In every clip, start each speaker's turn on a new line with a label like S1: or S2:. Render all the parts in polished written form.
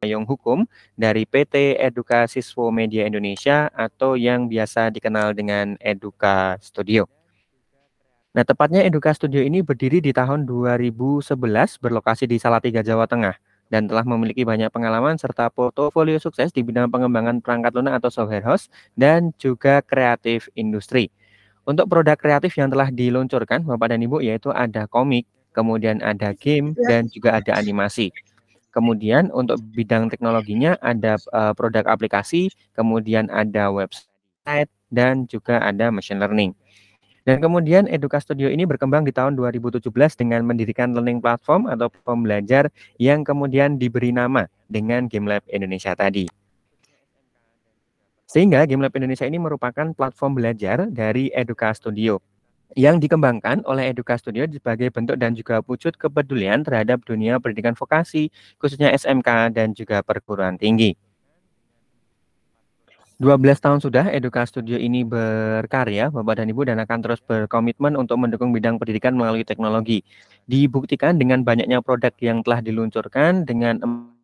S1: Payung Hukum dari PT Edukasiswa Media Indonesia atau yang biasa dikenal dengan Eduka Studio. Nah, tepatnya Eduka Studio ini berdiri di tahun 2011, berlokasi di Salatiga, Jawa Tengah, dan telah memiliki banyak pengalaman serta portofolio sukses di bidang pengembangan perangkat lunak atau software house dan juga kreatif industri. Untuk produk kreatif yang telah diluncurkan, Bapak dan Ibu, yaitu ada komik, kemudian ada game, dan juga ada animasi. Kemudian untuk bidang teknologinya ada produk aplikasi, kemudian ada website, dan juga ada machine learning. Dan kemudian Eduka Studio ini berkembang di tahun 2017 dengan mendirikan learning platform atau pembelajar yang kemudian diberi nama dengan GameLab Indonesia tadi. Sehingga GameLab Indonesia ini merupakan platform belajar dari Eduka Studio yang dikembangkan oleh Eduka Studio sebagai bentuk dan juga wujud kepedulian terhadap dunia pendidikan vokasi, khususnya SMK dan juga perguruan tinggi. 12 tahun sudah Eduka Studio ini berkarya, Bapak dan Ibu, dan akan terus berkomitmen untuk mendukung bidang pendidikan melalui teknologi. Dibuktikan dengan banyaknya produk yang telah diluncurkan dengan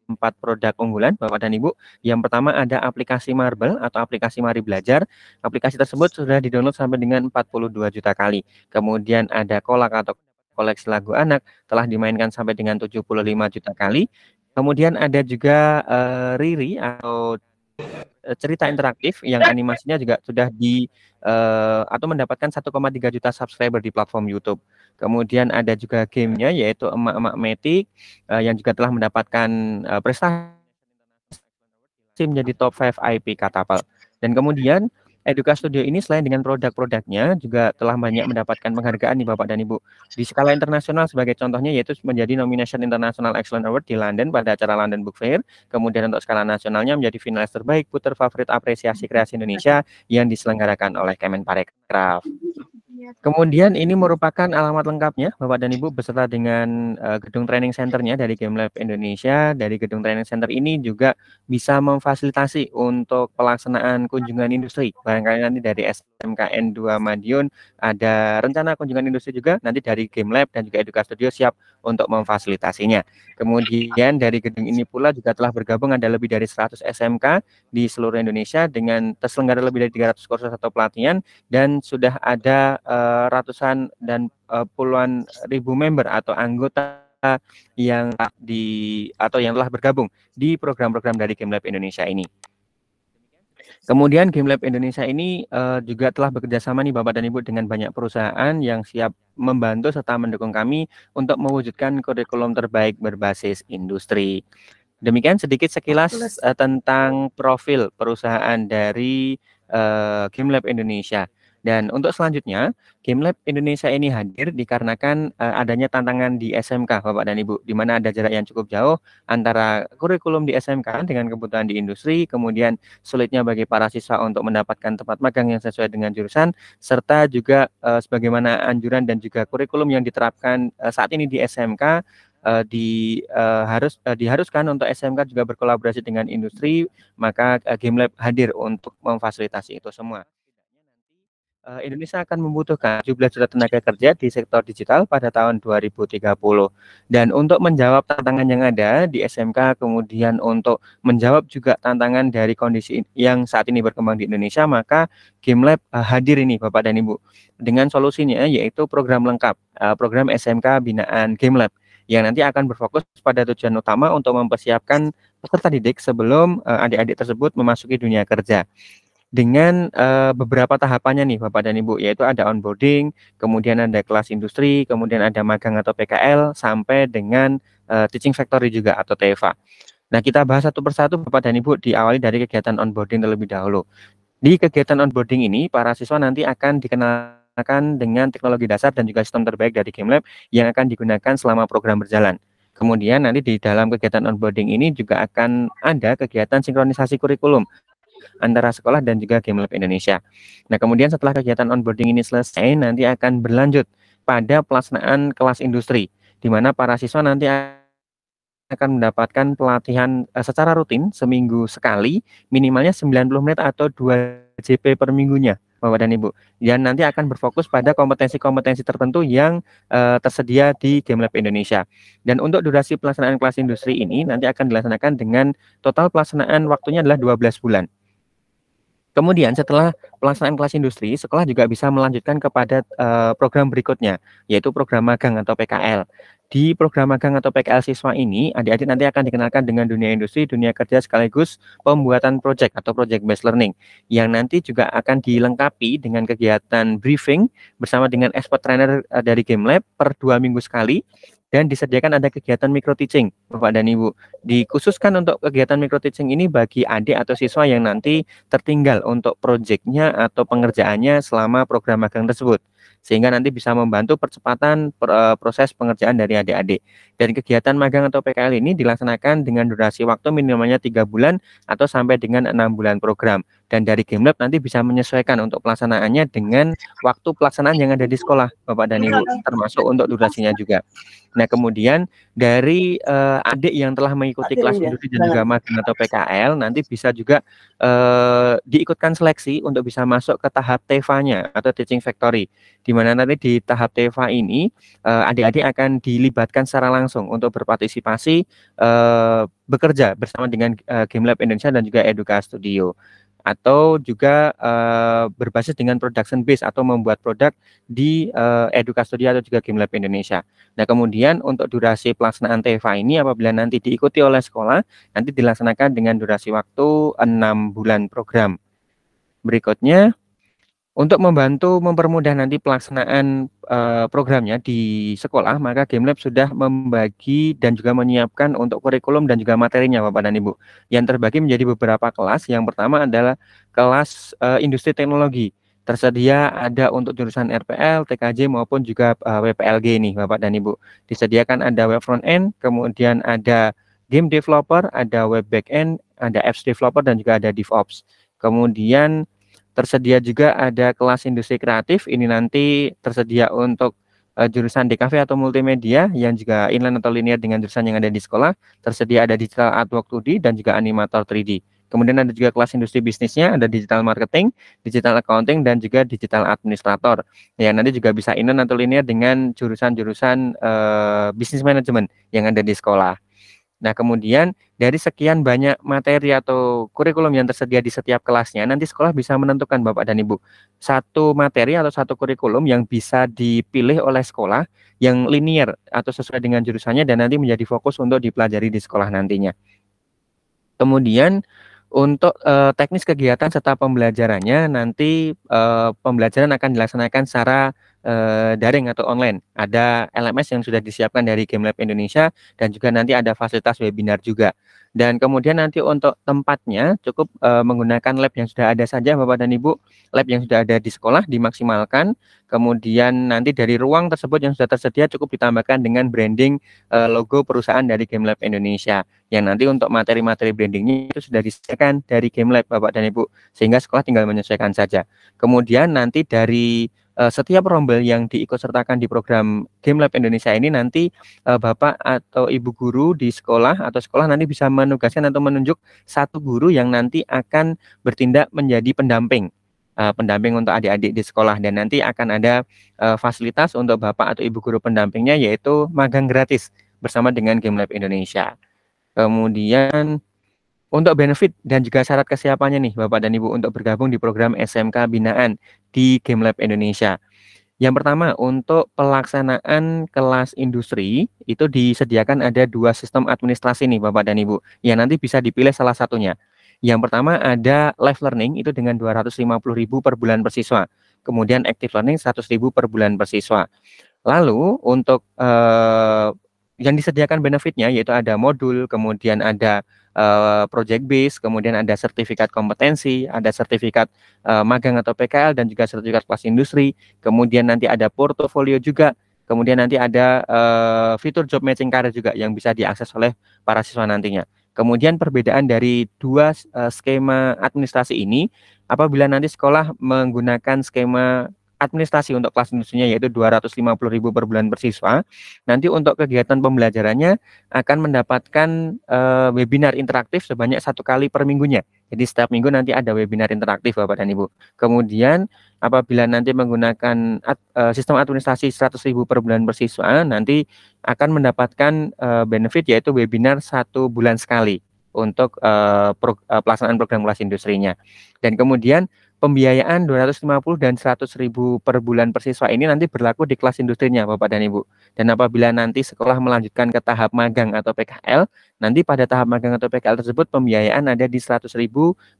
S1: 4 produk unggulan, Bapak dan Ibu. Yang pertama ada aplikasi Marble atau aplikasi Mari Belajar. Aplikasi tersebut sudah didownload sampai dengan 42 juta kali. Kemudian ada Kolak atau koleksi lagu anak, telah dimainkan sampai dengan 75 juta kali. Kemudian ada juga Riri atau cerita interaktif yang animasinya juga sudah atau mendapatkan 1,3 juta subscriber di platform YouTube. Kemudian ada juga gamenya yaitu Emak-Emak Metik yang juga telah mendapatkan prestasi menjadi top 5 IP Katapel. Dan kemudian Eduka Studio ini selain dengan produk-produknya juga telah banyak mendapatkan penghargaan nih Bapak dan Ibu. Di skala internasional sebagai contohnya yaitu menjadi nomination International Excellence Award di London pada acara London Book Fair. Kemudian untuk skala nasionalnya menjadi finalis terbaik puter favorit apresiasi kreasi Indonesia yang diselenggarakan oleh Kemenparekraf. Kemudian ini merupakan alamat lengkapnya Bapak dan Ibu beserta dengan gedung training centernya dari GameLab Indonesia. Dari gedung training center ini juga bisa memfasilitasi untuk pelaksanaan kunjungan industri. Barangkali nanti dari SMKN 2 Madiun ada rencana kunjungan industri juga, nanti dari GameLab dan juga Eduka Studio siap untuk memfasilitasinya. Kemudian dari gedung ini pula juga telah bergabung ada lebih dari 100 SMK di seluruh Indonesia dengan terselenggara lebih dari 300 kursus atau pelatihan, dan sudah ada ratusan dan puluhan ribu member atau anggota yang yang telah bergabung di program-program dari GameLab Indonesia ini. Kemudian GameLab Indonesia ini juga telah bekerja sama nih Bapak dan Ibu dengan banyak perusahaan yang siap membantu serta mendukung kami untuk mewujudkan kurikulum terbaik berbasis industri. Demikian sedikit sekilas tentang profil perusahaan dari GameLab Indonesia. Dan untuk selanjutnya, GameLab Indonesia ini hadir dikarenakan adanya tantangan di SMK, Bapak dan Ibu, di mana ada jarak yang cukup jauh antara kurikulum di SMK dengan kebutuhan di industri, kemudian sulitnya bagi para siswa untuk mendapatkan tempat magang yang sesuai dengan jurusan, serta juga sebagaimana anjuran dan juga kurikulum yang diterapkan saat ini di SMK, diharuskan untuk SMK juga berkolaborasi dengan industri, maka GameLab hadir untuk memfasilitasi itu semua. Indonesia akan membutuhkan 17 juta tenaga kerja di sektor digital pada tahun 2030. Dan untuk menjawab tantangan yang ada di SMK, kemudian untuk menjawab juga tantangan dari kondisi yang saat ini berkembang di Indonesia, maka GameLab hadir ini Bapak dan Ibu dengan solusinya yaitu program lengkap, program SMK binaan GameLab yang nanti akan berfokus pada tujuan utama untuk mempersiapkan peserta didik sebelum adik-adik tersebut memasuki dunia kerja. Dengan beberapa tahapannya nih Bapak dan Ibu, yaitu ada onboarding, kemudian ada kelas industri, kemudian ada magang atau PKL, sampai dengan teaching factory juga atau TEFA. Nah, kita bahas satu persatu Bapak dan Ibu, diawali dari kegiatan onboarding terlebih dahulu. Di kegiatan onboarding ini, para siswa nanti akan dikenalkan dengan teknologi dasar dan juga sistem terbaik dari GameLab yang akan digunakan selama program berjalan. Kemudian nanti di dalam kegiatan onboarding ini juga akan ada kegiatan sinkronisasi kurikulum antara sekolah dan juga GameLab Indonesia. Nah, kemudian setelah kegiatan onboarding ini selesai, nanti akan berlanjut pada pelaksanaan kelas industri, di mana para siswa nanti akan mendapatkan pelatihan secara rutin seminggu sekali, minimalnya 90 menit atau 2 JP per minggunya. Bapak dan Ibu. Dan nanti akan berfokus pada kompetensi-kompetensi tertentu yang tersedia di GameLab Indonesia. Dan untuk durasi pelaksanaan kelas industri ini nanti akan dilaksanakan dengan total pelaksanaan waktunya adalah 12 bulan. Kemudian setelah pelaksanaan kelas industri, sekolah juga bisa melanjutkan kepada program berikutnya, yaitu program magang atau PKL. Di program magang atau PKL siswa ini, adik-adik nanti akan dikenalkan dengan dunia industri, dunia kerja sekaligus pembuatan project atau project based learning, yang nanti juga akan dilengkapi dengan kegiatan briefing bersama dengan expert trainer dari GameLab per 2 minggu sekali, dan disediakan ada kegiatan micro teaching, Bapak dan Ibu. Dikhususkan untuk kegiatan micro teaching ini bagi adik atau siswa yang nanti tertinggal untuk proyeknya atau pengerjaannya selama program magang tersebut, sehingga nanti bisa membantu percepatan proses pengerjaan dari adik-adik. Dan kegiatan magang atau PKL ini dilaksanakan dengan durasi waktu minimalnya 3 bulan atau sampai dengan 6 bulan program. Dan dari GameLab nanti bisa menyesuaikan untuk pelaksanaannya dengan waktu pelaksanaan yang ada di sekolah, Bapak dan Ibu, termasuk untuk durasinya juga. Nah, kemudian dari adik yang telah mengikuti kelas industri dan juga magang atau PKL nanti bisa juga diikutkan seleksi untuk bisa masuk ke tahap TEVA-nya atau Teaching Factory, di mana nanti di tahap TEVA ini adik-adik akan dilibatkan secara langsung untuk berpartisipasi bekerja bersama dengan GameLab Indonesia dan juga Eduka Studio, atau juga berbasis dengan production base atau membuat produk di Eduka Studio atau juga GameLab Indonesia. Nah, kemudian untuk durasi pelaksanaan TEVA ini apabila nanti diikuti oleh sekolah, nanti dilaksanakan dengan durasi waktu 6 bulan program. Berikutnya, untuk membantu mempermudah nanti pelaksanaan programnya di sekolah, maka GameLab sudah membagi dan juga menyiapkan untuk kurikulum dan juga materinya, Bapak dan Ibu, yang terbagi menjadi beberapa kelas. Yang pertama adalah kelas industri teknologi. Tersedia ada untuk jurusan RPL, TKJ maupun juga WPLG nih, Bapak dan Ibu. Disediakan ada web front end, kemudian ada game developer, ada web back end, ada apps developer, dan juga ada DevOps. Kemudian tersedia juga ada kelas industri kreatif, ini nanti tersedia untuk jurusan DKV atau multimedia yang juga inline atau linear dengan jurusan yang ada di sekolah. Tersedia ada digital artwork 2D dan juga animator 3D. Kemudian ada juga kelas industri bisnisnya, ada digital marketing, digital accounting, dan juga digital administrator. Yang nanti juga bisa inline atau linear dengan jurusan-jurusan bisnis manajemen yang ada di sekolah. Nah, kemudian dari sekian banyak materi atau kurikulum yang tersedia di setiap kelasnya, nanti sekolah bisa menentukan, Bapak dan Ibu, satu materi atau satu kurikulum yang bisa dipilih oleh sekolah yang linear atau sesuai dengan jurusannya dan nanti menjadi fokus untuk dipelajari di sekolah nantinya. Kemudian untuk teknis kegiatan serta pembelajarannya nanti pembelajaran akan dilaksanakan secara daring atau online. Ada LMS yang sudah disiapkan dari GameLab Indonesia dan juga nanti ada fasilitas webinar juga. Dan kemudian nanti untuk tempatnya cukup menggunakan lab yang sudah ada saja, Bapak dan Ibu. Lab yang sudah ada di sekolah dimaksimalkan. Kemudian nanti dari ruang tersebut yang sudah tersedia cukup ditambahkan dengan branding logo perusahaan dari GameLab Indonesia. Yang nanti untuk materi-materi brandingnya itu sudah disediakan dari GameLab, Bapak dan Ibu. Sehingga sekolah tinggal menyesuaikan saja. Kemudian nanti dari setiap rombel yang diikutsertakan di program GameLab Indonesia ini nanti Bapak atau Ibu guru di sekolah atau sekolah nanti bisa menugaskan atau menunjuk satu guru yang nanti akan bertindak menjadi pendamping untuk adik-adik di sekolah, dan nanti akan ada fasilitas untuk Bapak atau Ibu guru pendampingnya yaitu magang gratis bersama dengan GameLab Indonesia. Kemudian untuk benefit dan juga syarat kesiapannya nih Bapak dan Ibu untuk bergabung di program SMK Binaan di GameLab Indonesia. Yang pertama, untuk pelaksanaan kelas industri itu disediakan ada 2 sistem administrasi nih Bapak dan Ibu, yang nanti bisa dipilih salah satunya. Yang pertama ada live learning itu dengan 250.000 per bulan per siswa. Kemudian active learning 100.000 per bulan per siswa. Lalu untuk yang disediakan benefitnya yaitu ada modul, kemudian ada project base, kemudian ada sertifikat kompetensi, ada sertifikat magang atau PKL, dan juga sertifikat kelas industri. Kemudian nanti ada portofolio juga. Kemudian nanti ada fitur job matching career juga yang bisa diakses oleh para siswa nantinya. Kemudian perbedaan dari 2 skema administrasi ini, apabila nanti sekolah menggunakan skema administrasi untuk kelas industrinya yaitu 250.000 per bulan per siswa, nanti untuk kegiatan pembelajarannya akan mendapatkan webinar interaktif sebanyak 1 kali per minggunya Jadi setiap minggu nanti ada webinar interaktif Bapak dan Ibu. Kemudian apabila nanti menggunakan sistem administrasi 100.000 per bulan per siswa, nanti akan mendapatkan benefit yaitu webinar 1 bulan sekali untuk pelaksanaan program kelas industrinya. Dan kemudian pembiayaan 250 dan 100.000 per bulan per siswa ini nanti berlaku di kelas industrinya Bapak dan Ibu. Dan apabila nanti sekolah melanjutkan ke tahap magang atau PKL, nanti pada tahap magang atau PKL tersebut pembiayaan ada di 100.000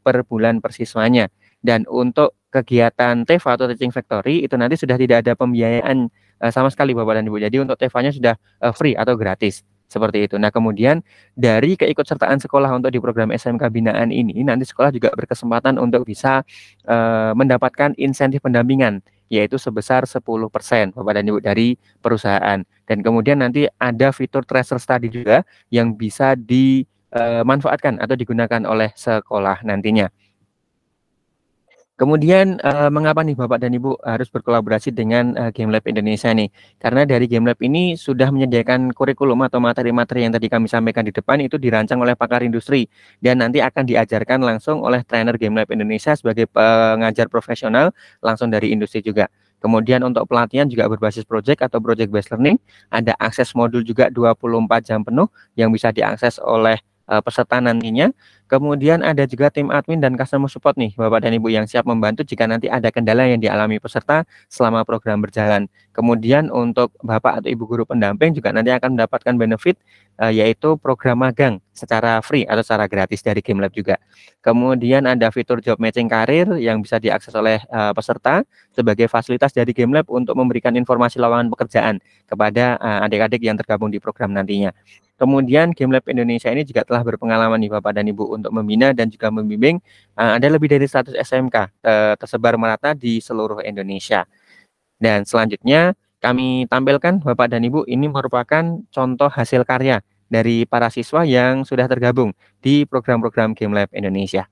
S1: per bulan per siswanya. Dan untuk kegiatan TEVA atau Teaching Factory itu nanti sudah tidak ada pembiayaan sama sekali Bapak dan Ibu. Jadi untuk TEVA-nya sudah free atau gratis. Seperti itu. Nah, kemudian dari keikutsertaan sekolah untuk di program SMK binaan ini, nanti sekolah juga berkesempatan untuk bisa mendapatkan insentif pendampingan, yaitu sebesar 10% Bapak dan Ibu dari perusahaan. Dan kemudian nanti ada fitur tracer study juga yang bisa dimanfaatkan atau digunakan oleh sekolah nantinya. Kemudian mengapa nih Bapak dan Ibu harus berkolaborasi dengan GameLab Indonesia nih? Karena dari GameLab ini sudah menyediakan kurikulum atau materi-materi yang tadi kami sampaikan di depan itu dirancang oleh pakar industri dan nanti akan diajarkan langsung oleh trainer GameLab Indonesia sebagai pengajar profesional langsung dari industri juga. Kemudian untuk pelatihan juga berbasis project atau project based learning, ada akses modul juga 24 jam penuh yang bisa diakses oleh peserta nantinya. Kemudian ada juga tim admin dan customer support nih Bapak dan Ibu yang siap membantu jika nanti ada kendala yang dialami peserta selama program berjalan. Kemudian untuk Bapak atau Ibu guru pendamping juga nanti akan mendapatkan benefit yaitu program magang secara free atau secara gratis dari GameLab juga. Kemudian ada fitur job matching karir yang bisa diakses oleh peserta sebagai fasilitas dari GameLab untuk memberikan informasi lowongan pekerjaan kepada adik-adik yang tergabung di program nantinya. Kemudian GameLab Indonesia ini juga telah berpengalaman nih Bapak dan Ibu untuk membina dan juga membimbing ada lebih dari 100 SMK tersebar merata di seluruh Indonesia. Dan selanjutnya kami tampilkan Bapak dan Ibu ini merupakan contoh hasil karya dari para siswa yang sudah tergabung di program-program GameLab Indonesia.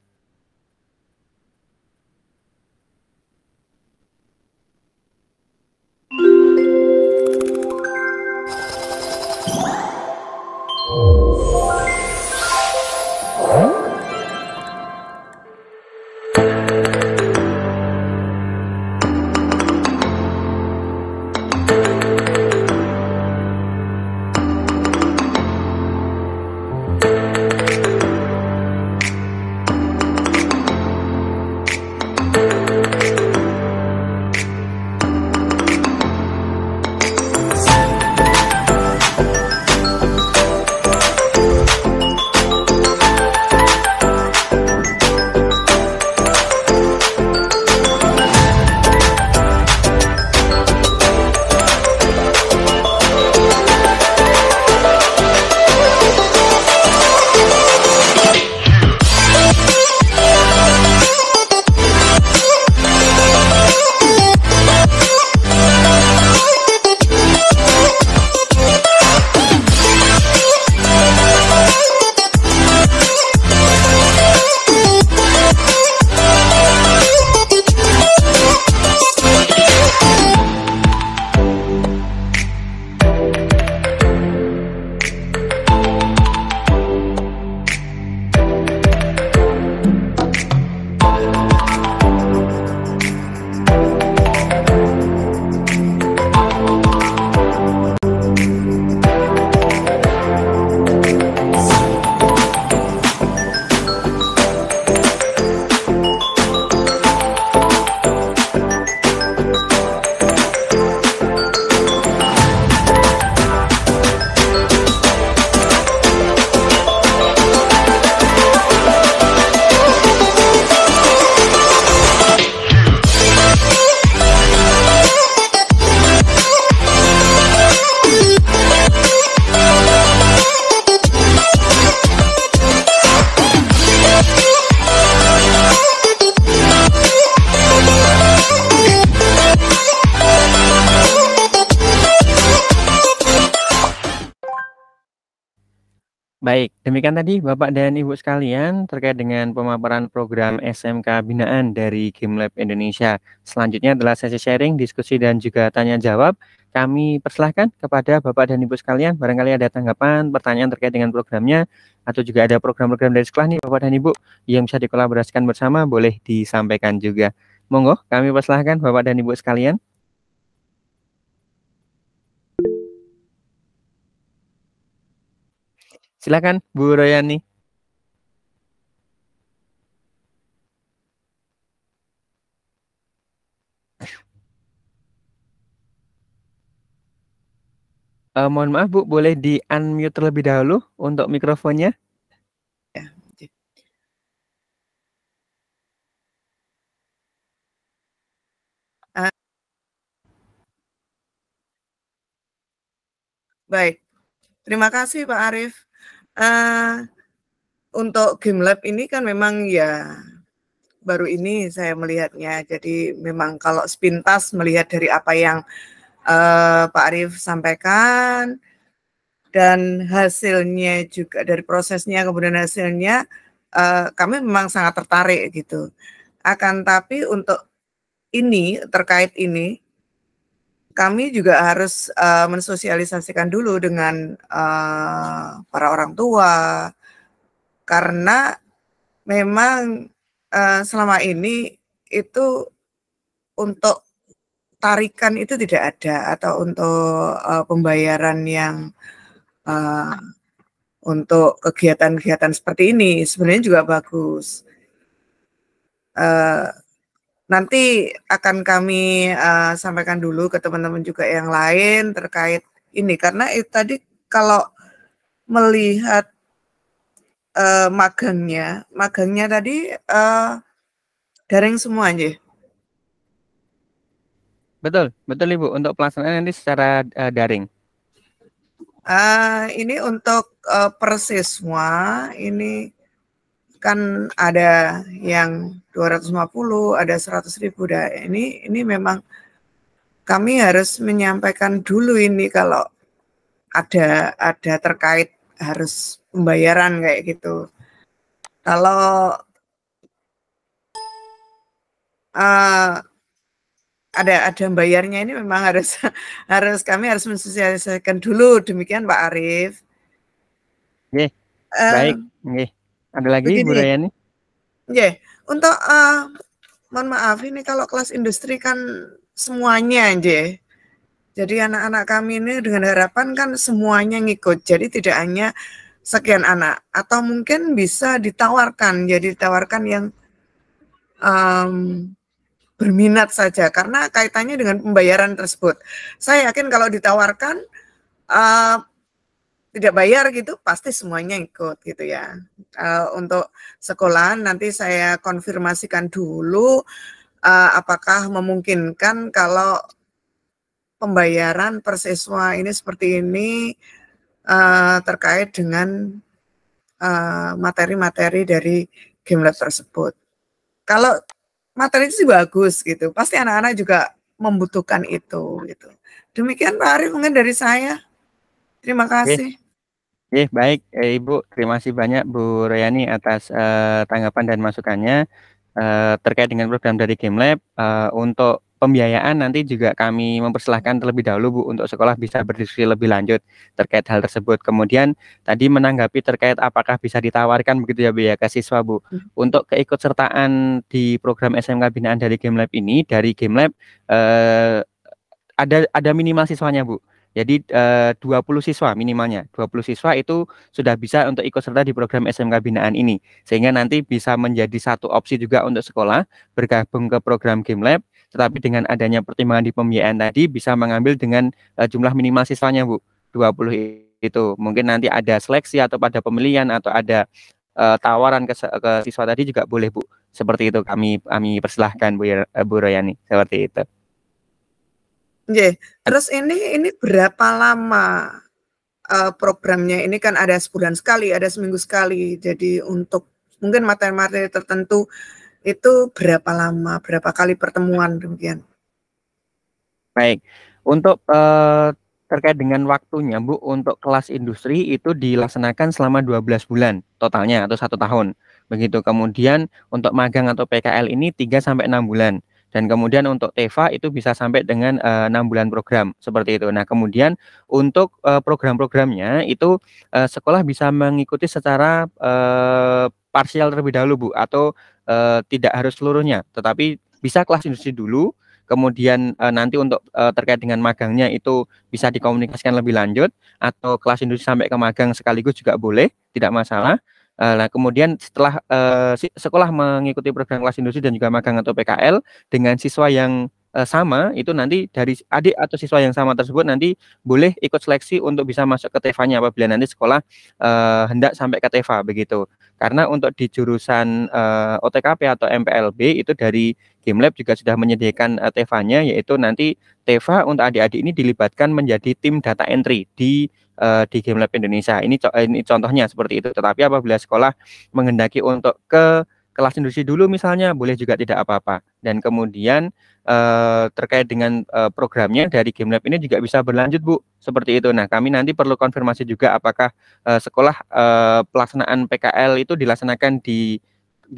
S1: Baik, demikian tadi Bapak dan Ibu sekalian terkait dengan pemaparan program SMK Binaan dari GameLab Indonesia. Selanjutnya adalah sesi sharing, diskusi, dan juga tanya jawab. Kami persilahkan kepada Bapak dan Ibu sekalian, barangkali ada tanggapan, pertanyaan terkait dengan programnya, atau juga ada program-program dari sekolah nih Bapak dan Ibu yang bisa dikolaborasikan bersama, boleh disampaikan juga. Monggo, kami persilahkan Bapak dan Ibu sekalian. Silakan Bu Royani. Mohon maaf Bu, boleh di-unmute terlebih dahulu untuk mikrofonnya?
S2: Ya. Baik, terima kasih Pak Arief. Untuk GameLab ini kan memang ya baru ini saya melihatnya. Jadi memang kalau sepintas melihat dari apa yang Pak Arief sampaikan dan hasilnya juga dari prosesnya kemudian hasilnya kami memang sangat tertarik gitu. Akan tapi untuk ini terkait ini kami juga harus mensosialisasikan dulu dengan para orang tua karena memang selama ini itu untuk tarikan itu tidak ada atau untuk pembayaran yang untuk kegiatan-kegiatan seperti ini sebenarnya juga bagus. Nanti akan kami sampaikan dulu ke teman-teman juga yang lain terkait ini karena itu tadi kalau melihat magangnya tadi daring semua aja.
S1: Betul, betul Ibu. Untuk pelaksanaan nanti secara daring.
S2: Ini untuk persiswa ini kan ada yang 250, ada 100.000. Ini memang kami harus menyampaikan dulu ini kalau ada terkait harus pembayaran kayak gitu. Kalau ada bayarnya ini memang harus kami harus mensosialisasikan dulu. Demikian Pak Arief.
S1: Oke, baik. Oke. Ada lagi Bu
S2: Begini,
S1: Rayani?
S2: untuk mohon maaf ini kalau kelas industri kan semuanya aja. Jadi anak-anak kami ini dengan harapan kan semuanya ngikut. Jadi tidak hanya sekian anak atau mungkin bisa ditawarkan. Jadi ditawarkan yang berminat saja karena kaitannya dengan pembayaran tersebut. Saya yakin kalau ditawarkan tidak bayar gitu pasti semuanya ikut gitu ya. Untuk sekolahan nanti saya konfirmasikan dulu apakah memungkinkan kalau pembayaran per siswa ini seperti ini terkait dengan materi-materi dari GameLab tersebut. Kalau materi itu sih bagus gitu, pasti anak-anak juga membutuhkan itu gitu. Demikian Pak Arief mungkin dari saya. Terima kasih.
S1: Oke, baik Ibu, terima kasih banyak Bu Royani atas tanggapan dan masukannya terkait dengan program dari GameLab. Untuk pembiayaan nanti juga kami mempersilahkan terlebih dahulu Bu untuk sekolah bisa berdiskusi lebih lanjut terkait hal tersebut. Kemudian tadi menanggapi terkait apakah bisa ditawarkan begitu ya Bu ya ke siswa Bu. Untuk keikutsertaan di program SMK Binaan dari GameLab ini, dari GameLab ada minimal siswanya Bu. Jadi 20 siswa minimalnya. 20 siswa itu sudah bisa untuk ikut serta di program SMK Binaan ini. Sehingga nanti bisa menjadi satu opsi juga untuk sekolah bergabung ke program GameLab. Tetapi dengan adanya pertimbangan di pembiayaan tadi bisa mengambil dengan jumlah minimal siswanya Bu. 20 itu. Mungkin nanti ada seleksi atau pada pemilihan atau ada tawaran ke siswa tadi juga boleh Bu. Seperti itu kami persilahkan Bu Royani. Seperti itu.
S2: Terus ini berapa lama programnya? Ini kan ada sebulan sekali, ada seminggu sekali. Jadi untuk mungkin materi-materi tertentu itu berapa lama, berapa kali pertemuan demikian?
S1: Baik, untuk Terkait dengan waktunya, Bu, untuk kelas industri itu dilaksanakan selama 12 bulan totalnya atau 1 tahun. Begitu. Kemudian untuk magang atau PKL ini 3 sampai 6 bulan. Dan kemudian untuk TEFA itu bisa sampai dengan 6 bulan program seperti itu. Nah, kemudian untuk program-programnya itu sekolah bisa mengikuti secara parsial terlebih dahulu, Bu, atau tidak harus seluruhnya, tetapi bisa kelas industri dulu. Kemudian nanti untuk terkait dengan magangnya itu bisa dikomunikasikan lebih lanjut, atau kelas industri sampai ke magang sekaligus juga boleh, tidak masalah. Nah, kemudian setelah sekolah mengikuti program kelas industri dan juga magang atau PKL dengan siswa yang sama, itu nanti dari adik atau siswa yang sama tersebut nanti boleh ikut seleksi untuk bisa masuk ke TEFA-nya apabila nanti sekolah hendak sampai ke TEFA begitu. Karena untuk di jurusan OTKP atau MPLB itu dari GameLab juga sudah menyediakan TEFA-nya, yaitu nanti TEFA untuk adik-adik ini dilibatkan menjadi tim data entry di GameLab Indonesia. Ini contohnya seperti itu. Tetapi apabila sekolah menghendaki untuk ke kelas industri dulu misalnya, boleh juga, tidak apa-apa. Dan kemudian terkait dengan programnya dari GameLab ini juga bisa berlanjut, Bu, seperti itu. Nah, kami nanti perlu konfirmasi juga apakah sekolah pelaksanaan PKL itu dilaksanakan di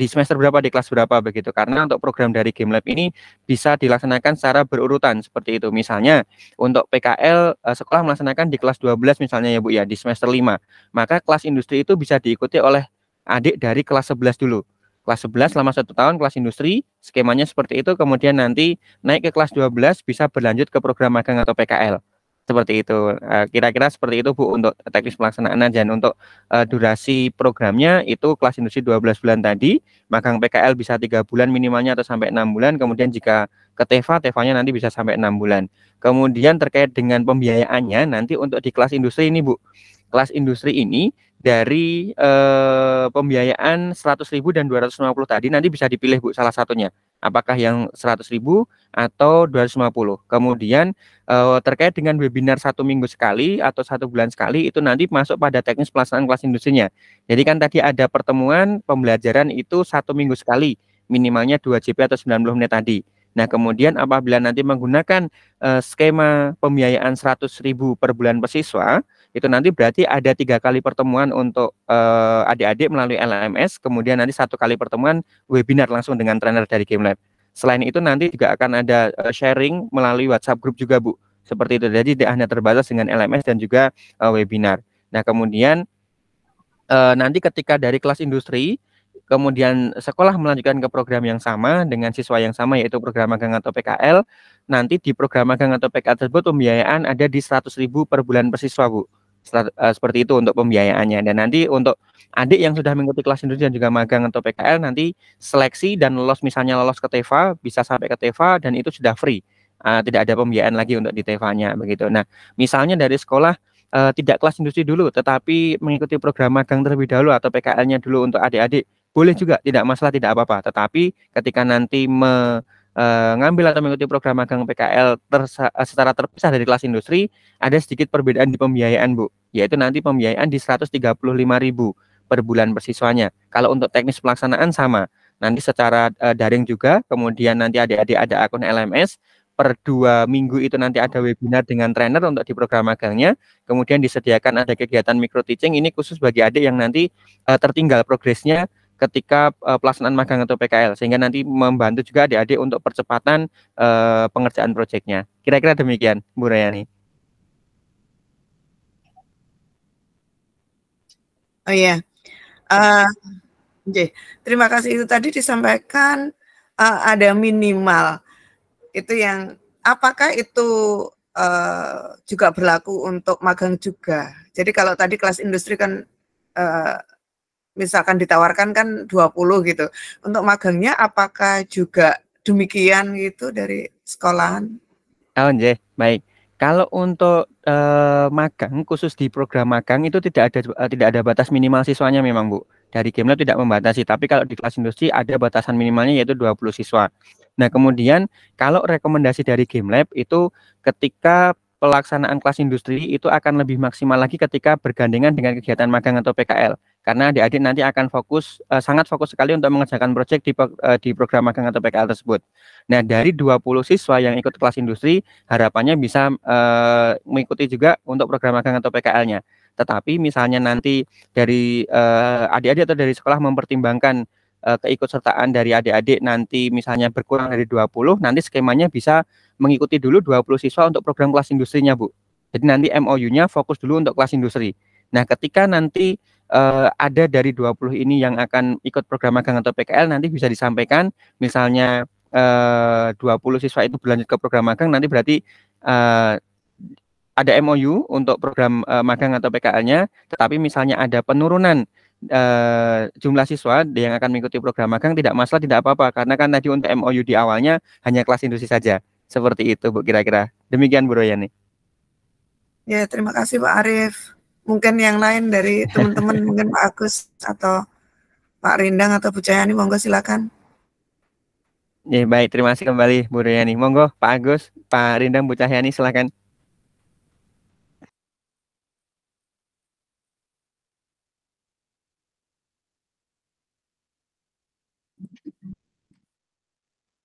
S1: semester berapa, di kelas berapa begitu. Karena untuk program dari GameLab ini bisa dilaksanakan secara berurutan seperti itu. Misalnya untuk PKL sekolah melaksanakan di kelas 12 misalnya ya, Bu, ya, di semester 5. Maka kelas industri itu bisa diikuti oleh adik dari kelas 11 dulu. Kelas 11 selama 1 tahun kelas industri, skemanya seperti itu. Kemudian nanti naik ke kelas 12 bisa berlanjut ke program magang atau PKL. Seperti itu. Kira-kira seperti itu, Bu, untuk teknis pelaksanaan. Dan untuk durasi programnya itu kelas industri 12 bulan tadi, magang PKL bisa 3 bulan minimalnya atau sampai 6 bulan. Kemudian jika ke TEFA, TEFA-nya nanti bisa sampai 6 bulan. Kemudian terkait dengan pembiayaannya, nanti untuk di kelas industri ini, Bu, kelas industri ini dari pembiayaan 100.000 dan 250 tadi nanti bisa dipilih, Bu, salah satunya. Apakah yang 100.000 atau 250. Kemudian terkait dengan webinar 1 minggu sekali atau 1 bulan sekali itu nanti masuk pada teknis pelaksanaan kelas industrinya. Jadi kan tadi ada pertemuan pembelajaran itu 1 minggu sekali, minimalnya 2 JP atau 90 menit tadi. Nah, kemudian apabila nanti menggunakan skema pembiayaan 100.000 per bulan per siswa, itu nanti berarti ada 3 kali pertemuan untuk adik-adik melalui LMS, kemudian nanti 1 kali pertemuan webinar langsung dengan trainer dari GameLab. Selain itu nanti juga akan ada sharing melalui WhatsApp group juga, Bu. Seperti itu. Jadi tidak hanya terbatas dengan LMS dan juga webinar. Nah, kemudian nanti ketika dari kelas industri, kemudian sekolah melanjutkan ke program yang sama dengan siswa yang sama, yaitu program magang atau PKL. Nanti di program magang atau PKL tersebut pembiayaan ada di 100.000 per bulan per siswa, Bu. Seperti itu untuk pembiayaannya. Dan nanti untuk adik yang sudah mengikuti kelas industri dan juga magang atau PKL, nanti seleksi dan lolos, misalnya lolos ke TEFA, bisa sampai ke TEFA dan itu sudah free. Tidak ada pembiayaan lagi untuk di TEFA-nya begitu. Nah, misalnya dari sekolah tidak kelas industri dulu, tetapi mengikuti program magang terlebih dahulu atau PKL-nya dulu untuk adik-adik, boleh juga, tidak masalah, tidak apa-apa. Tetapi ketika nanti mengambil atau mengikuti program magang PKL secara terpisah dari kelas industri, ada sedikit perbedaan di pembiayaan, Bu, yaitu nanti pembiayaan di 135.000 per bulan per siswanya. Kalau untuk teknis pelaksanaan sama, nanti secara daring juga, kemudian nanti adik-adik ada akun LMS, per 2 minggu itu nanti ada webinar dengan trainer untuk di program magangnya, kemudian disediakan ada kegiatan micro teaching, ini khusus bagi adik yang nanti tertinggal progresnya ketika pelaksanaan magang atau PKL, sehingga nanti membantu juga adik-adik untuk percepatan pengerjaan proyeknya. Kira-kira demikian, Bu Rayani.
S2: Oh iya, terima kasih. Itu tadi disampaikan ada minimal. Itu yang, apakah itu juga berlaku untuk magang juga? Jadi kalau tadi kelas industri kan misalkan ditawarkan kan 20 gitu. Untuk magangnya apakah juga demikian gitu dari sekolahan?
S1: Oh, baik. Kalau untuk magang, khusus di program magang itu tidak ada batas minimal siswanya memang, Bu. Dari GameLab tidak membatasi, tapi kalau di kelas industri ada batasan minimalnya yaitu 20 siswa. Nah, kemudian kalau rekomendasi dari GameLab itu ketika pelaksanaan kelas industri itu akan lebih maksimal lagi ketika bergandengan dengan kegiatan magang atau PKL. karena adik-adik nanti akan fokus, sangat fokus sekali untuk mengerjakan proyek di program magang atau PKL tersebut. Nah, dari 20 siswa yang ikut kelas industri, harapannya bisa mengikuti juga untuk program magang atau PKL-nya. Tetapi misalnya nanti dari adik-adik atau dari sekolah mempertimbangkan keikutsertaan dari adik-adik nanti misalnya berkurang dari 20, nanti skemanya bisa mengikuti dulu 20 siswa untuk program kelas industrinya, Bu. Jadi nanti MOU-nya fokus dulu untuk kelas industri. Nah, ketika nanti ada dari 20 ini yang akan ikut program magang atau PKL, nanti bisa disampaikan misalnya 20 siswa itu berlanjut ke program magang, nanti berarti ada MOU untuk program magang atau PKL-nya, tetapi misalnya ada penurunan jumlah siswa yang akan mengikuti program magang, tidak masalah, tidak apa-apa, karena kan tadi untuk MOU di awalnya hanya kelas industri saja. Seperti itu, Bu, kira-kira. Demikian, Bu Royani.
S2: Ya, terima kasih Pak Arief. Mungkin yang lain dari teman-teman, mungkin Pak Agus atau Pak Rindang atau Bu Cahyani, monggo silakan.
S1: Ya, baik, terima kasih kembali Bu Royani. Monggo Pak Agus, Pak Rindang, Bu Cahyani, silakan.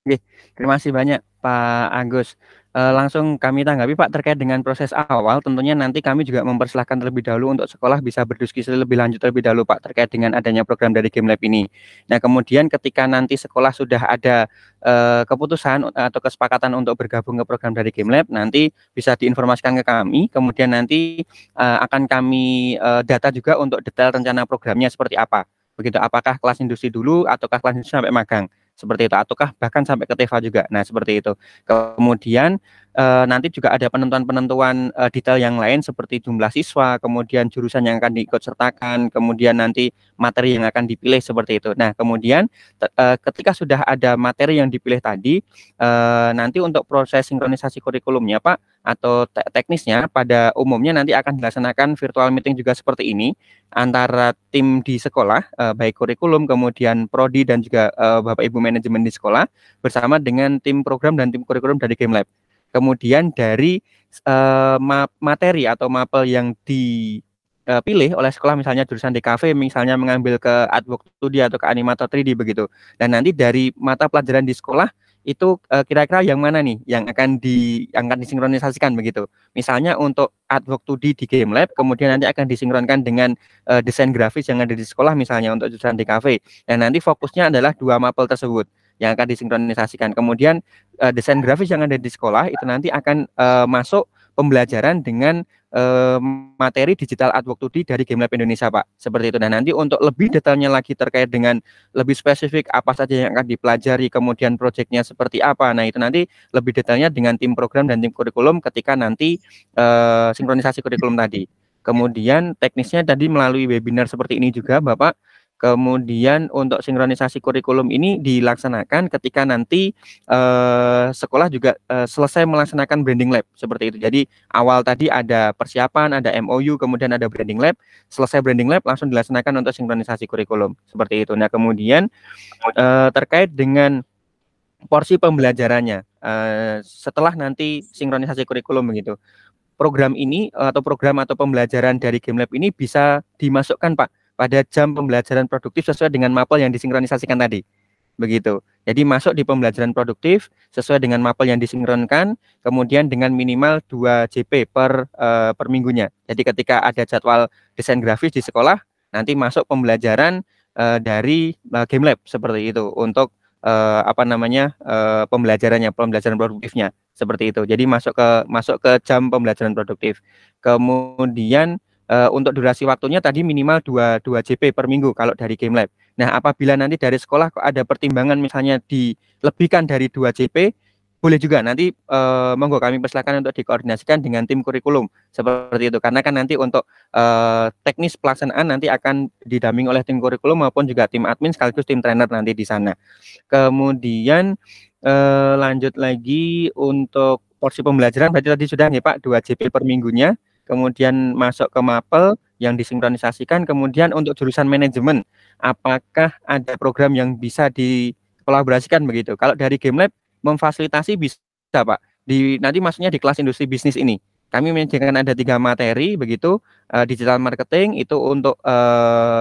S1: Oke, terima kasih banyak Pak Agus. Langsung kami tanggapi Pak terkait dengan proses awal. Tentunya nanti kami juga mempersilahkan terlebih dahulu untuk sekolah bisa berdiskusi lebih lanjut terlebih dahulu Pak terkait dengan adanya program dari GameLab ini. Nah, kemudian ketika nanti sekolah sudah ada keputusan atau kesepakatan untuk bergabung ke program dari GameLab, nanti bisa diinformasikan ke kami. Kemudian nanti akan kami data juga untuk detail rencana programnya seperti apa. Begitu, apakah kelas industri dulu ataukah kelas industri sampai magang, seperti itu, ataukah bahkan sampai ke TEFA juga. Nah, seperti itu. Kemudian nanti juga ada penentuan-penentuan detail yang lain seperti jumlah siswa, kemudian jurusan yang akan diikut sertakan, kemudian nanti materi yang akan dipilih seperti itu. Nah, kemudian ketika sudah ada materi yang dipilih tadi, nanti untuk proses sinkronisasi kurikulumnya Pak atau teknisnya pada umumnya nanti akan dilaksanakan virtual meeting juga seperti ini antara tim di sekolah, baik kurikulum, kemudian prodi dan juga Bapak Ibu manajemen di sekolah bersama dengan tim program dan tim kurikulum dari GameLab. Kemudian dari materi atau mapel yang dipilih oleh sekolah, misalnya jurusan DKV, misalnya mengambil ke Artwork 2D atau ke Animator 3D begitu. Dan nanti dari mata pelajaran di sekolah itu kira-kira yang mana nih yang akan disinkronisasikan begitu. Misalnya untuk Artwork 2D di GameLab, kemudian nanti akan disinkronkan dengan desain grafis yang ada di sekolah misalnya untuk jurusan DKV. Dan nanti fokusnya adalah dua mapel tersebut yang akan disinkronisasikan. Kemudian desain grafis yang ada di sekolah itu nanti akan masuk pembelajaran dengan materi digital Artwork 2D dari GameLab Indonesia, Pak. Seperti itu. Dan nanti untuk lebih detailnya lagi terkait dengan lebih spesifik apa saja yang akan dipelajari, kemudian proyeknya seperti apa. Nah, itu nanti lebih detailnya dengan tim program dan tim kurikulum ketika nanti sinkronisasi kurikulum tadi. Kemudian teknisnya tadi melalui webinar seperti ini juga, Bapak. Kemudian untuk sinkronisasi kurikulum ini dilaksanakan ketika nanti sekolah juga selesai melaksanakan branding lab seperti itu. Jadi awal tadi ada persiapan, ada MOU, kemudian ada branding lab. Selesai branding lab langsung dilaksanakan untuk sinkronisasi kurikulum seperti itu. Nah, kemudian terkait dengan porsi pembelajarannya setelah nanti sinkronisasi kurikulum begitu. Program ini atau program atau pembelajaran dari GameLab ini bisa dimasukkan Pak pada jam pembelajaran produktif sesuai dengan mapel yang disinkronisasikan tadi. Begitu. Jadi masuk di pembelajaran produktif sesuai dengan mapel yang disinkronkan, kemudian dengan minimal 2 JP per minggunya. Jadi ketika ada jadwal desain grafis di sekolah, nanti masuk pembelajaran dari GameLab seperti itu untuk pembelajaran produktifnya seperti itu. Jadi masuk ke jam pembelajaran produktif. Kemudian untuk durasi waktunya tadi minimal 2 JP per minggu kalau dari GameLab. Nah, apabila nanti dari sekolah kok ada pertimbangan misalnya dilebihkan dari 2 JP, boleh juga nanti monggo kami persilakan untuk dikoordinasikan dengan tim kurikulum seperti itu. Karena kan nanti untuk teknis pelaksanaan nanti akan didampingi oleh tim kurikulum maupun juga tim admin sekaligus tim trainer nanti di sana. Kemudian lanjut lagi untuk porsi pembelajaran berarti tadi sudah ya Pak 2 JP per minggunya. Kemudian masuk ke mapel yang disinkronisasikan, kemudian untuk jurusan manajemen, apakah ada program yang bisa dikolaborasikan begitu? Kalau dari GameLab memfasilitasi bisa Pak, nanti maksudnya di kelas industri bisnis ini. Kami menyediakan ada 3 materi begitu, digital marketing itu untuk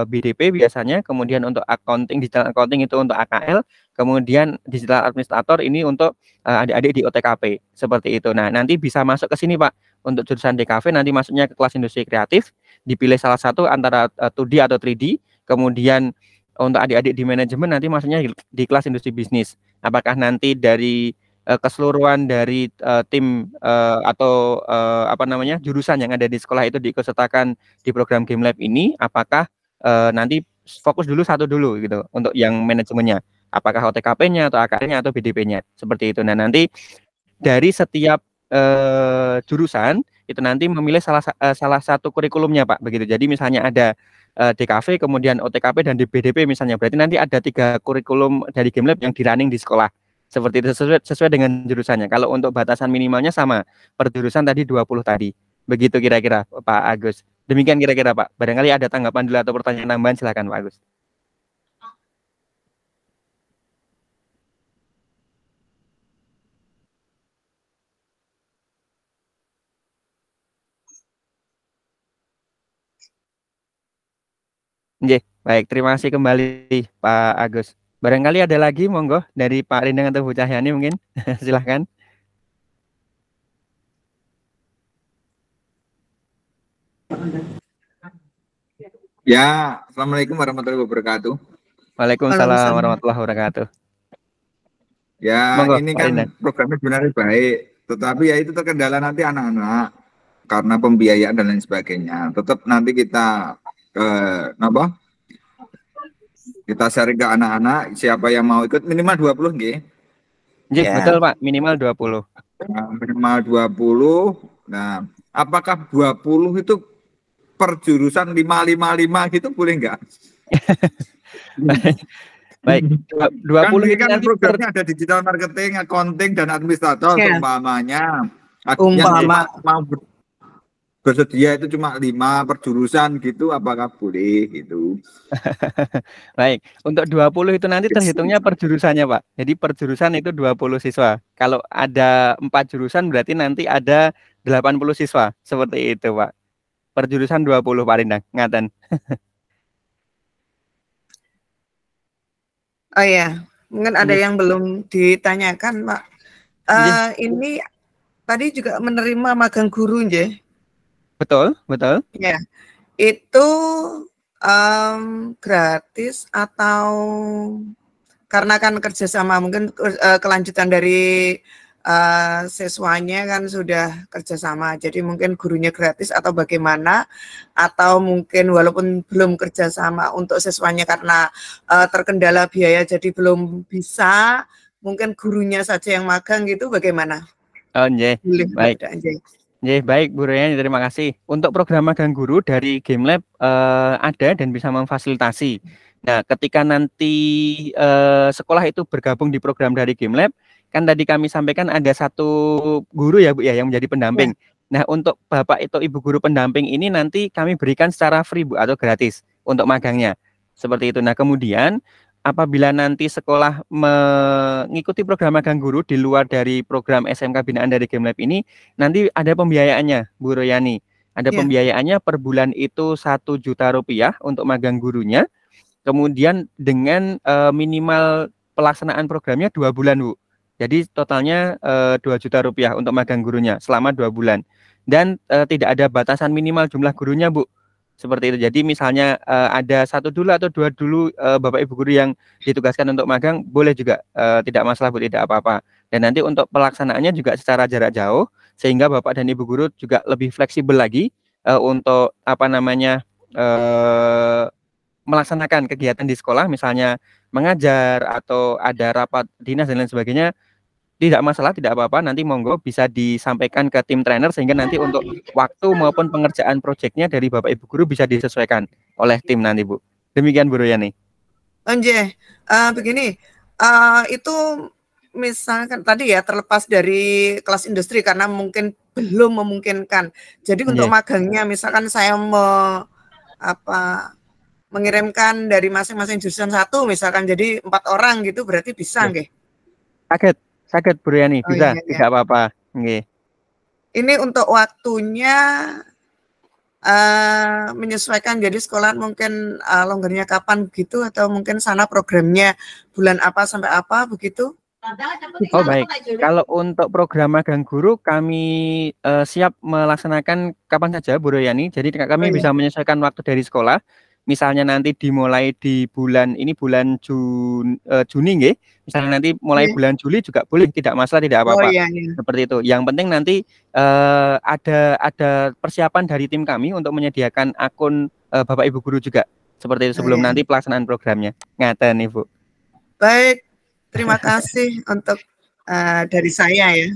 S1: BDP biasanya, kemudian untuk accounting, digital accounting itu untuk AKL, kemudian digital administrator ini untuk adik-adik di OTKP, seperti itu. Nah, nanti bisa masuk ke sini Pak, untuk jurusan DKV nanti masuknya ke kelas industri kreatif, dipilih salah satu antara 2D atau 3D, kemudian untuk adik-adik di manajemen nanti masuknya di kelas industri bisnis. Apakah nanti dari keseluruhan dari tim atau apa namanya jurusan yang ada di sekolah itu diikutsertakan di program Game Lab ini, apakah nanti fokus dulu satu dulu gitu untuk yang manajemennya, apakah OTKP-nya atau AKL-nya atau BDP-nya seperti itu. Nah, nanti dari setiap jurusan itu nanti memilih salah satu kurikulumnya Pak begitu. Jadi misalnya ada DKV, kemudian OTKP dan di BDP misalnya, berarti nanti ada 3 kurikulum dari Game Lab yang di running di sekolah. Seperti itu sesuai dengan jurusannya. Kalau untuk batasan minimalnya sama, per jurusan tadi 20 tadi. Begitu kira-kira Pak Agus. Demikian kira-kira Pak. Barangkali ada tanggapan dulu atau pertanyaan tambahan, silakan Pak Agus. Oke, baik. Terima kasih kembali Pak Agus. Barangkali ada lagi, monggo dari Pak Rindang atau Bu Cahyani mungkin. Silahkan.
S3: Ya, Assalamualaikum warahmatullahi wabarakatuh.
S1: Waalaikumsalam warahmatullahi wabarakatuh.
S3: Ya,
S1: monggo,
S3: ini
S1: Pak
S3: kan
S1: Rindang.
S3: programnya sebenarnya baik, tetapi ya itu terkendala nanti anak-anak karena pembiayaan dan lain sebagainya. Tetap nanti kita kita sharing ke anak-anak siapa yang mau ikut minimal 20 nggih.
S1: Ya. Betul Pak, minimal 20.
S3: Nah, minimal 20. Nah, apakah 20 itu per jurusan 555 gitu boleh enggak?
S1: Baik, 20
S3: kan
S1: nanti
S3: programnya ada digital marketing, accounting dan administrator umpamanya.
S2: Umpama
S3: mau bersedia itu cuma 5 per jurusan gitu, apakah boleh gitu?
S1: Baik, untuk 20 itu nanti terhitungnya per jurusannya Pak. Jadi per jurusan itu 20 siswa. Kalau ada 4 jurusan berarti nanti ada 80 siswa. Seperti itu Pak. Per jurusan 20 Pak Rindang, ngaten.
S2: Oh ya, mungkin ada yang belum ditanyakan Pak. Ini tadi juga menerima magang guru nggih?
S1: Betul, betul.
S2: Ya, itu gratis atau karena kan kerjasama, mungkin kelanjutan dari siswanya kan sudah kerjasama, jadi mungkin gurunya gratis atau bagaimana, atau mungkin walaupun belum kerjasama untuk siswanya karena terkendala biaya jadi belum bisa, mungkin gurunya saja yang magang gitu, bagaimana?
S1: Oh, baik. Baik Bu Royani, terima kasih. Untuk program magang guru dari Game Lab ada dan bisa memfasilitasi. Nah, ketika nanti sekolah itu bergabung di program dari Game Lab, kan tadi kami sampaikan ada 1 guru ya Bu ya yang menjadi pendamping. Ya. Nah, untuk Bapak atau Ibu guru pendamping ini nanti kami berikan secara free Bu atau gratis untuk magangnya. Seperti itu. Nah, kemudian apabila nanti sekolah mengikuti program magang guru di luar dari program SMK binaan dari Game Lab ini, nanti ada pembiayaannya, Bu Royani. Ada pembiayaannya per bulan itu 1 juta rupiah untuk magang gurunya. Kemudian dengan minimal pelaksanaan programnya 2 bulan, Bu. Jadi totalnya 2 juta rupiah untuk magang gurunya selama 2 bulan. Dan tidak ada batasan minimal jumlah gurunya, Bu. Seperti itu. Jadi misalnya ada 1 dulu atau 2 dulu Bapak Ibu guru yang ditugaskan untuk magang, boleh juga, tidak masalah Bu, tidak apa-apa. Dan nanti untuk pelaksanaannya juga secara jarak jauh, sehingga Bapak dan Ibu guru juga lebih fleksibel lagi untuk apa namanya melaksanakan kegiatan di sekolah, misalnya mengajar atau ada rapat dinas dan lain sebagainya. Tidak masalah, tidak apa-apa, nanti monggo bisa disampaikan ke tim trainer sehingga nanti untuk waktu maupun pengerjaan proyeknya dari Bapak Ibu guru bisa disesuaikan oleh tim nanti Bu. Demikian Bu Royani.
S2: Begini, itu misalkan tadi ya terlepas dari kelas industri karena mungkin belum memungkinkan. Jadi untuk magangnya misalkan saya mengirimkan dari masing-masing jurusan 1 misalkan jadi 4 orang gitu, berarti bisa nggih?
S1: Sakit Bu Royani, bisa, tidak apa-apa. Nggih.
S2: ini untuk waktunya menyesuaikan, jadi sekolah mungkin longgarnya kapan begitu, atau mungkin sana programnya bulan apa sampai apa begitu?
S1: Oh baik, kalau untuk program magang guru kami siap melaksanakan kapan saja Bu Royani, jadi kami bisa menyesuaikan waktu dari sekolah. Misalnya nanti dimulai di bulan ini bulan Juni nggih. Misalnya nanti mulai bulan Juli juga boleh, tidak masalah, tidak apa-apa. Seperti itu. Yang penting nanti ada persiapan dari tim kami untuk menyediakan akun Bapak Ibu guru juga. Seperti itu sebelum nanti pelaksanaan programnya. Ngaten Ibu.
S2: Baik, terima kasih untuk dari saya ya.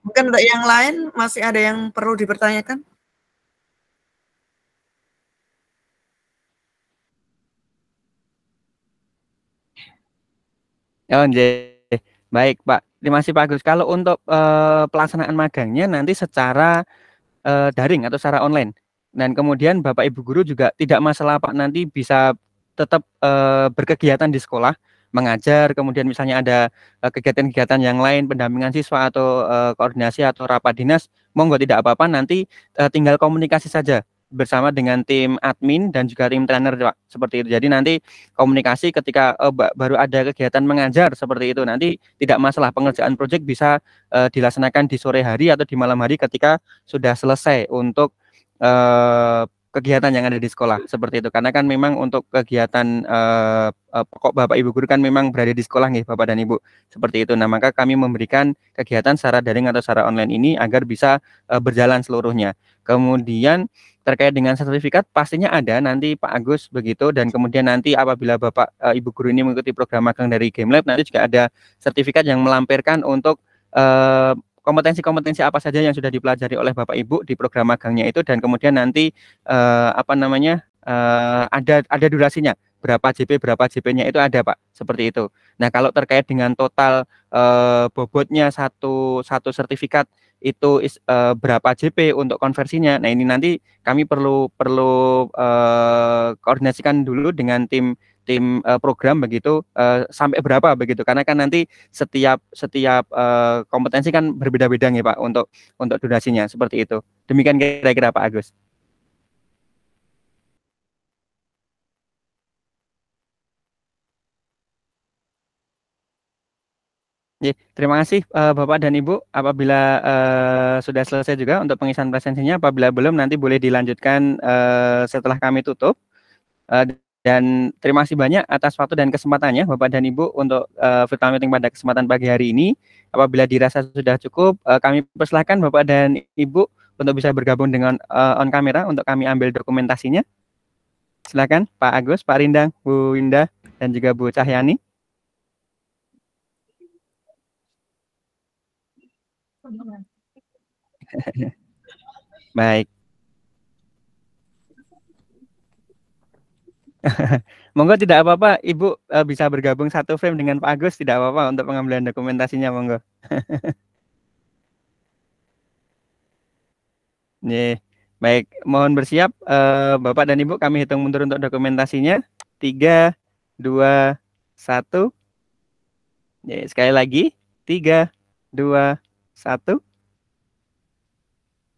S2: Mungkin untuk yang lain masih ada yang perlu dipertanyakan?
S1: Oh, baik Pak. Terima kasih Pak Agus. Kalau untuk pelaksanaan magangnya nanti secara daring atau secara online. Dan kemudian Bapak Ibu guru juga tidak masalah Pak, nanti bisa tetap berkegiatan di sekolah, mengajar, kemudian misalnya ada kegiatan-kegiatan yang lain, pendampingan siswa atau koordinasi atau rapat dinas, monggo tidak apa-apa, nanti tinggal komunikasi saja bersama dengan tim admin dan juga tim trainer Pak, seperti itu. Jadi nanti komunikasi ketika baru ada kegiatan mengajar seperti itu, nanti tidak masalah, pengerjaan proyek bisa dilaksanakan di sore hari atau di malam hari ketika sudah selesai untuk kegiatan yang ada di sekolah seperti itu. Karena kan memang untuk kegiatan pokok Bapak Ibu guru kan memang berada di sekolah nih Bapak dan Ibu, seperti itu. Nah maka kami memberikan kegiatan secara daring atau secara online ini agar bisa berjalan seluruhnya. Kemudian terkait dengan sertifikat pastinya ada nanti Pak Agus begitu, dan kemudian nanti apabila Bapak Ibu guru ini mengikuti program magang dari GameLab, nanti juga ada sertifikat yang melampirkan untuk kompetensi-kompetensi apa saja yang sudah dipelajari oleh Bapak Ibu di program magangnya itu, dan kemudian nanti ada durasinya, berapa JP-nya itu ada Pak, seperti itu. Nah kalau terkait dengan total bobotnya satu sertifikat itu berapa JP untuk konversinya, nah ini nanti kami perlu koordinasikan dulu dengan tim program begitu, sampai berapa begitu, karena kan nanti setiap kompetensi kan berbeda-beda nih Pak untuk durasinya, seperti itu. Demikian kira-kira Pak Agus. Terima kasih Bapak dan Ibu. Apabila sudah selesai juga untuk pengisian presensinya, apabila belum nanti boleh dilanjutkan setelah kami tutup. Dan terima kasih banyak atas waktu dan kesempatannya Bapak dan Ibu untuk virtual meeting pada kesempatan pagi hari ini. Apabila dirasa sudah cukup, kami persilahkan Bapak dan Ibu untuk bisa bergabung dengan on kamera untuk kami ambil dokumentasinya. Silakan Pak Agus, Pak Rindang, Bu Indah, dan juga Bu Cahyani. Baik. Monggo tidak apa-apa, Ibu bisa bergabung satu frame dengan Pak Agus, tidak apa-apa untuk pengambilan dokumentasinya, monggo. Baik, mohon bersiap Bapak dan Ibu, kami hitung mundur untuk dokumentasinya. 3, 2, 1. Sekali lagi, 3, 2, 1.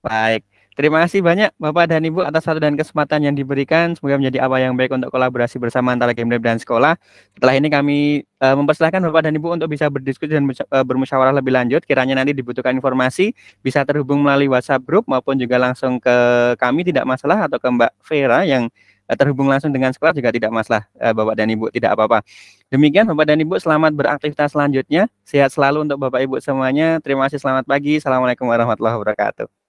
S1: Baik. Terima kasih banyak Bapak dan Ibu atas waktu dan kesempatan yang diberikan. Semoga menjadi awal yang baik untuk kolaborasi bersama antara GameLab dan sekolah. Setelah ini kami mempersilahkan Bapak dan Ibu untuk bisa berdiskusi dan bermusyawarah lebih lanjut. Kiranya nanti dibutuhkan informasi, bisa terhubung melalui WhatsApp group maupun juga langsung ke kami, tidak masalah, atau ke Mbak Vera yang terhubung langsung dengan sekolah juga tidak masalah, Bapak dan Ibu, tidak apa-apa. Demikian Bapak dan Ibu, selamat beraktivitas selanjutnya. Sehat selalu untuk Bapak Ibu semuanya. Terima kasih, selamat pagi. Assalamualaikum warahmatullahi wabarakatuh.